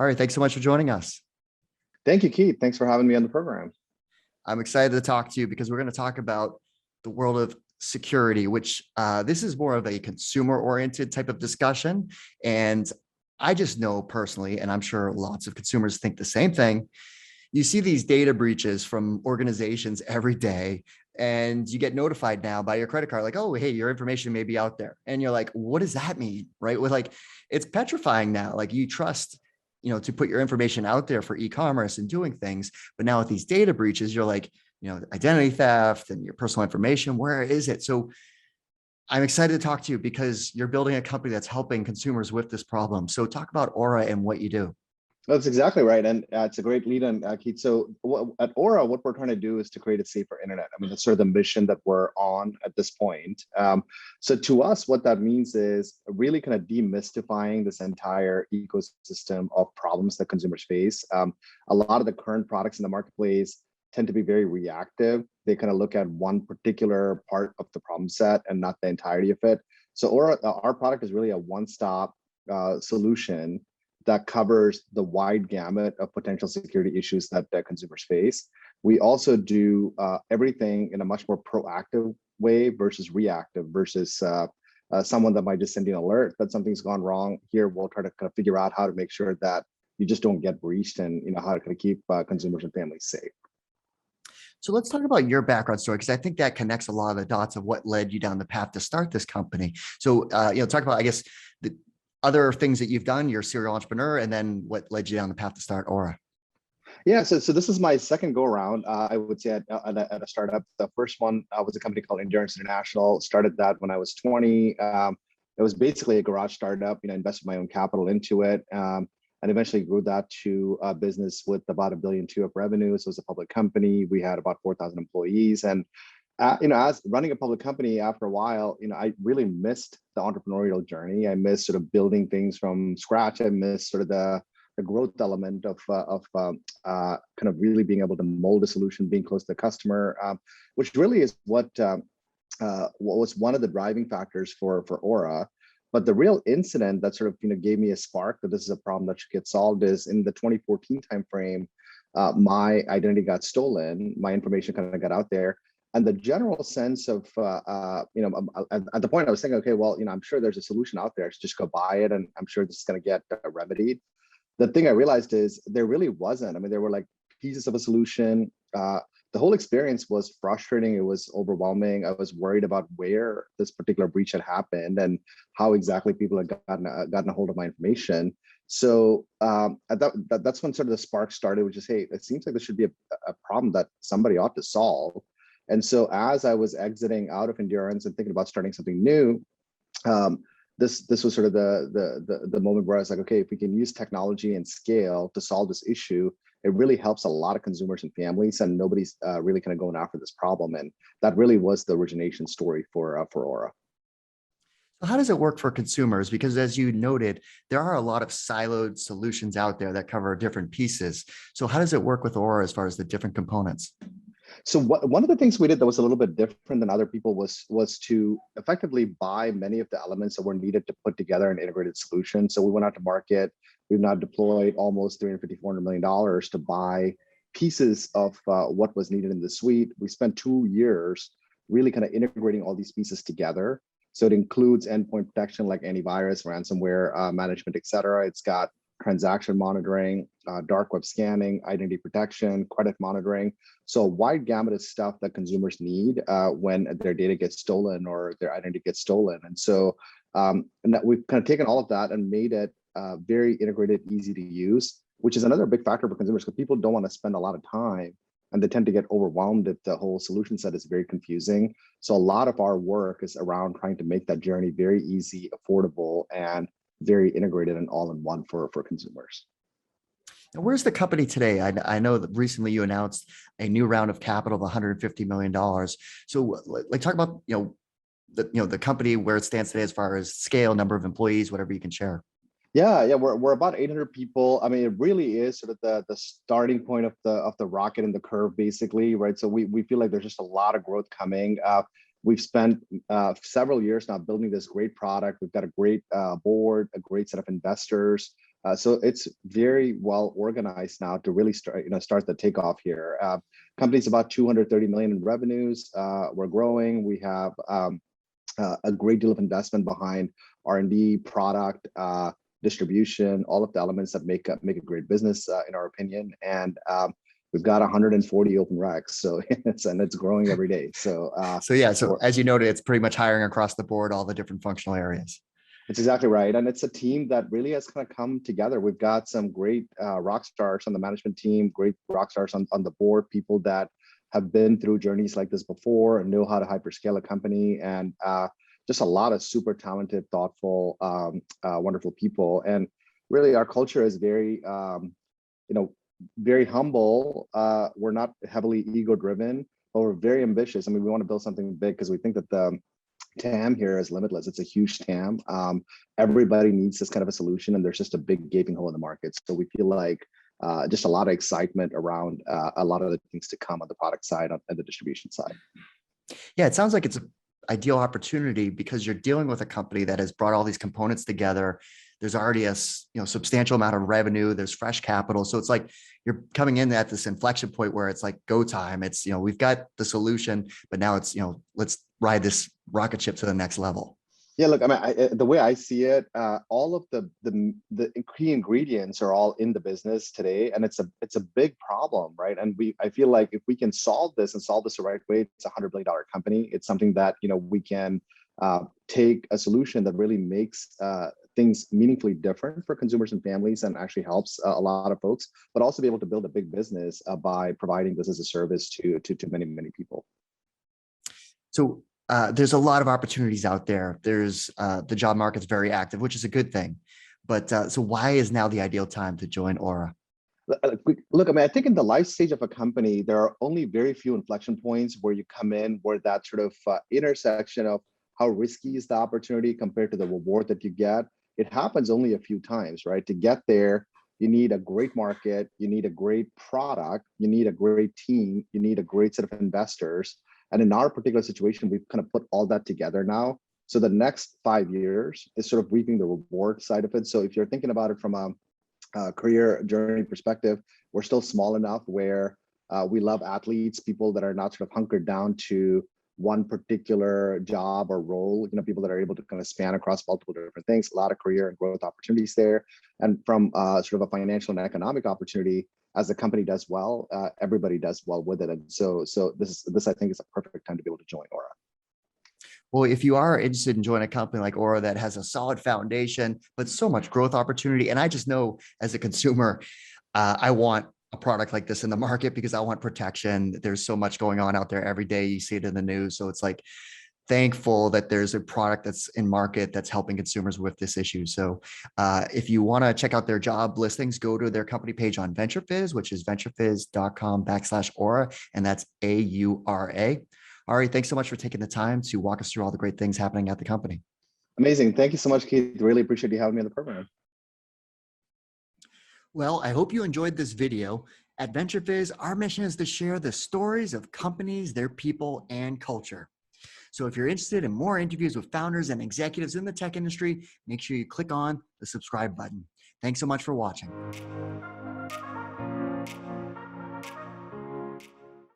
All right, thanks so much for joining us. Thank you, Keith. Thanks for having me on the program. I'm excited to talk to you because we're going to talk about the world of security, which this is more of a consumer-oriented type of discussion. And I just know personally, and I'm sure lots of consumers think the same thing, you see these data breaches from organizations every day, and you get notified now by your credit card, like, oh, hey, your information may be out there. And you're like, what does that mean? Right? With like, it's petrifying now. Like you trust, to put your information out there for e-commerce and doing things. But now with these data breaches, you're like, identity theft and your personal information, where is it? So I'm excited to talk to you because you're building a company that's helping consumers with this problem. So talk about Aura and what you do. That's exactly right. And it's a great lead on, Keith. So at Aura, what we're trying to do is to create a safer internet. I mean, that's sort of the mission that we're on at this point. So to us, what that means is really kind of demystifying this entire ecosystem of problems that consumers face. A lot of the current products in the marketplace tend to be very reactive. They kind of look at one particular part of the problem set and not the entirety of it. So Aura, our product is really a one-stop solution that covers the wide gamut of potential security issues that consumers face. We also do everything in a much more proactive way versus reactive versus someone that might just send you an alert that something's gone wrong. Here, we'll try to kind of figure out how to make sure that you just don't get breached and how to kind of keep consumers and families safe. So let's talk about your background story, because I think that connects a lot of the dots of what led you down the path to start this company. So, talk about, I guess, the other things that you've done, you're a serial entrepreneur, and then what led you down the path to start Aura? Yeah, so this is my second go around, I would say, at a startup. The first one was a company called Endurance International. Started that when I was 20. It was basically a garage startup. Invested my own capital into it, and eventually grew that to a business with about $1.2 billion of revenue. So it was a public company. We had about 4,000 employees, and as running a public company, after a while, I really missed the entrepreneurial journey. I missed sort of building things from scratch. I missed sort of the growth element of kind of really being able to mold a solution, being close to the customer, which really is what was one of the driving factors for Aura. But the real incident that sort of gave me a spark that this is a problem that should get solved is in the 2014 timeframe. My identity got stolen. My information kind of got out there. And the general sense of, at the point I was thinking, okay, well, I'm sure there's a solution out there. I should just go buy it, and I'm sure this is going to get remedied. The thing I realized is there really wasn't. I mean, there were like pieces of a solution. The whole experience was frustrating. It was overwhelming. I was worried about where this particular breach had happened and how exactly people had gotten a hold of my information. So that's when sort of the spark started, which is, hey, it seems like this should be a problem that somebody ought to solve. And so as I was exiting out of Endurance and thinking about starting something new, this was sort of the moment where I was like, okay, if we can use technology and scale to solve this issue, it really helps a lot of consumers and families, and nobody's really kind of going after this problem. And that really was the origination story for Aura. So how does it work for consumers? Because as you noted, there are a lot of siloed solutions out there that cover different pieces. So how does it work with Aura as far as the different components? So one of the things we did that was a little bit different than other people was to effectively buy many of the elements that were needed to put together an integrated solution. So we went out to market. We've now deployed almost $350-400 million to buy pieces of what was needed in the suite. We spent 2 years really kind of integrating all these pieces together. So it includes endpoint protection like antivirus, ransomware management, et cetera. It's got transaction monitoring, dark web scanning, identity protection, credit monitoring. So a wide gamut of stuff that consumers need when their data gets stolen or their identity gets stolen. And so and that we've kind of taken all of that and made it very integrated, easy to use, which is another big factor for consumers because people don't want to spend a lot of time and they tend to get overwhelmed if the whole solution set is very confusing. So a lot of our work is around trying to make that journey very easy, affordable, and very integrated and all-in-one for consumers. And where's the company today? I know that recently you announced a new round of capital of $150 million. So like talk about, the company, where it stands today as far as scale, number of employees, whatever you can share. Yeah, we're about 800 people. I mean, it really is sort of the starting point of the rocket and the curve, basically, right? So we feel like there's just a lot of growth coming. We've spent several years now building this great product. We've got a great board, a great set of investors. So it's very well organized now to really start the takeoff here. Company's about 230 million in revenues. We're growing. We have a great deal of investment behind R&D, product, distribution, all of the elements that make a great business, in our opinion. And we've got 140 open recs, so it's growing every day. So so as you noted, it's pretty much hiring across the board, all the different functional areas. It's exactly right. And it's a team that really has kind of come together. We've got some great rock stars on the management team, great rock stars on the board, people that have been through journeys like this before and know how to hyperscale a company, and just a lot of super talented, thoughtful, wonderful people. And really our culture is very, very humble. We're not heavily ego driven, but we're very ambitious. I mean, we want to build something big because we think that the TAM here is limitless. It's a huge TAM. Everybody needs this kind of a solution, and there's just a big gaping hole in the market. So we feel like just a lot of excitement around a lot of the things to come on the product side and the distribution side. Yeah, it sounds like it's an ideal opportunity because you're dealing with a company that has brought all these components together. There's already a substantial amount of revenue. There's fresh capital. So it's like you're coming in at this inflection point where it's like go time. It's, we've got the solution, but now it's, let's ride this rocket ship to the next level. Yeah, look, I mean, the way I see it, all of the key ingredients are all in the business today, and it's a big problem, right? And I feel like if we can solve this and solve this the right way, it's $100 billion company. It's something that we can take a solution that really makes things meaningfully different for consumers and families, and actually helps a lot of folks, but also be able to build a big business by providing this as a service to many people. So there's a lot of opportunities out there. There's the job market's very active, which is a good thing. But so why is now the ideal time to join Aura? Look, I mean, I think in the life stage of a company, there are only very few inflection points where you come in, where that sort of intersection of how risky is the opportunity compared to the reward that you get. It happens only a few times, right? To get there, you need a great market, you need a great product, you need a great team, you need a great set of investors. And in our particular situation, we've kind of put all that together now. So the next 5 years is sort of reaping the reward side of it. So if you're thinking about it from a career journey perspective, we're still small enough where we love athletes, people that are not sort of hunkered down to one particular job or role, people that are able to kind of span across multiple different things, a lot of career and growth opportunities there. And from sort of a financial and economic opportunity, as the company does well, everybody does well with it. And so this I think is a perfect time to be able to join Aura. Well, if you are interested in joining a company like Aura that has a solid foundation, but so much growth opportunity, and I just know as a consumer, I want a product like this in the market because I want protection. There's so much going on out there every day. You see it in the news. So it's like thankful that there's a product that's in market that's helping consumers with this issue. So if you want to check out their job listings, go to their company page on VentureFizz, which is venturefizz.com/Aura, and that's AURA. Ari, thanks so much for taking the time to walk us through all the great things happening at the company. Amazing. Thank you so much, Keith. Really appreciate you having me on the program. Well, I hope you enjoyed this video. At VentureFizz, our mission is to share the stories of companies, their people, and culture. So if you're interested in more interviews with founders and executives in the tech industry, make sure you click on the subscribe button. Thanks so much for watching.